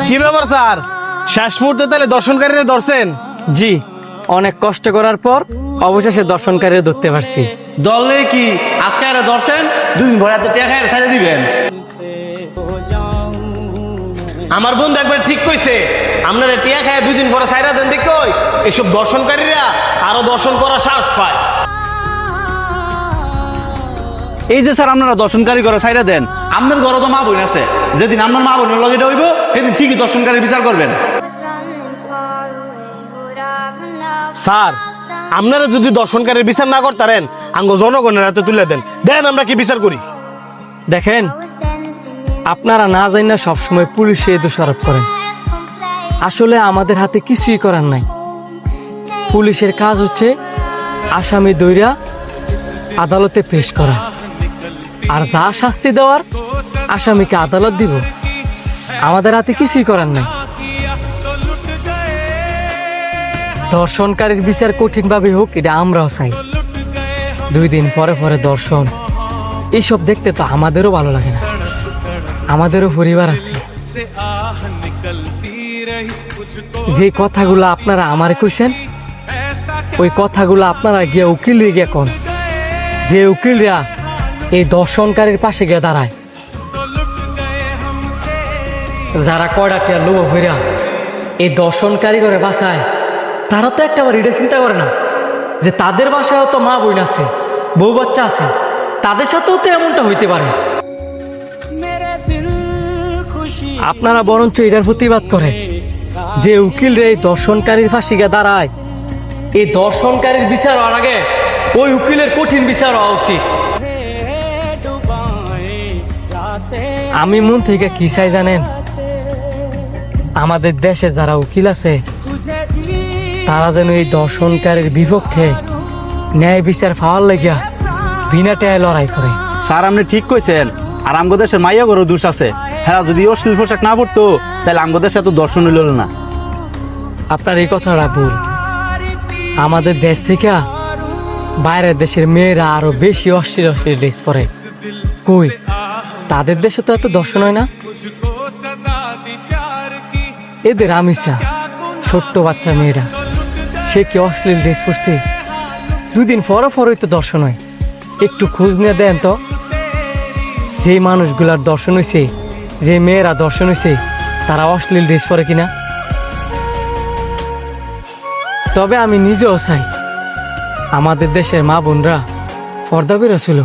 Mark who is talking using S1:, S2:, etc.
S1: কি ব্যাপার স্যার, শেষ মুহূর্তে তাহলে দর্শনকারীরা ধরছেন?
S2: জি, অনেক কষ্ট করার পর অবশেষে দর্শনকারীরা ধরতে পারছি।
S3: দলে কি আজকে এরা ধরছেন, দুদিন ভরে হাতে টাকা ছেড়ে দিবেন?
S1: আমার বন্ধু একবার ঠিক কইছে, আপনারা টিয়া খায় 2 দিন পরে সাইরা দেন দেখো এসব দর্শনকারীরা আরো দর্শন করার সাহস পায়।
S3: এই যে স্যার আপনারা দর্শনকারী করে ছাইরা দেন, আপনার ঘরে তো মা বোন আছে, যেদিন আপনার মা বোনের লগে হইব সেদিন ঠিকই দর্শনকারী বিচার করবেন।
S1: স্যার, আপনারা যদি দর্শনকারীর বিচার না করতারেন আঙ্গ জনগণের হাতে তুলে দেন, দেন আমরা কি বিচার করি।
S2: দেখেন, আপনারা না জানি না সবসময় পুলিশে দোষারোপ করেন। আসলে আমাদের হাতে কিছুই করার নাই। পুলিশের কাজ হচ্ছে আসামি দইরা আদালতে পেশ করা, আর যা শাস্তি দেওয়ার আসামিকে আদালত দিব। আমাদের হাতে কিছুই করার নাই। দর্শনকারীর বিচার কঠিনভাবে হোক, এটা আমরাও চাই। 2 দিন পরে পরে দর্শন, এইসব দেখতে তো আমাদেরও ভালো লাগে না। আমাদেরও পরিবার আছে। যে কথাগুলো আপনারা আমারে কইছেন, ওই কথাগুলো আপনারা গিয়া উকিল গিয়া কোন, যে উকিলরা এই দর্শনকারীর পাশে গিয়ে দাঁড়ায়, যারা কয়ডাটিয়া লোভ হইরা এই দর্শনকারী করে বাঁচায়, তারা তো একটাবার এটা চিন্তা করে না যে তাদের বাসায়ও তো মা বোন আছে, বউ বাচ্চা আছে, তাদের সাথেও তো এমনটা হইতে পারে। আপনারা বরঞ্চ এটার প্রতিবাদ করে যে উকিল রে দর্শনকারীর ফাঁসি গিয়ে দাঁড়ায়, এই দর্শনকারীর বিচার হওয়ার আগে ওই উকিলের কঠিন বিচার হওয়া উচিত। আমি মন থেকে কি চাই জানেন? আমাদের দেশে যারা উকিল আছে তারা যেন এই দর্শনকারীর বিপক্ষে ন্যায় বিচার পাওয়ার লাগিয়া বিনা টায় লড়াই করে।
S3: স্যার আপনি ঠিক কইছেন, আর আমগো দেশের মাইয়া গরু দোষ আছে। হ্যাঁ, যদি অশ্লীল পোশাক না পড়তো তাহলে আমগো দেশে এত দর্শন হইল না।
S2: আপনার এই কথাটা ভুল। আমাদের দেশ থেকে বাইরের দেশের মেয়েরা আরো বেশি অশ্লীল অশ্লীল ড্রেস পরে। কই, তাদের দেশে তো এত দর্শন হয় না। এদের আমিষা ছোট্ট বাচ্চা মেয়েরা, সে কি অশ্লীল ড্রেস পরছে? 2 দিন পরই তো দর্শন হয়। একটু খোঁজ নিয়ে দেন তো, যে মানুষগুলার দর্শন হয়েছে, যে মেয়েরা দর্শন হয়েছে, তারা অশ্লীল ড্রেস পরে কিনা। তবে আমি নিজেও চাই আমাদের দেশের মা বোনরা পর্দা করে ছিল।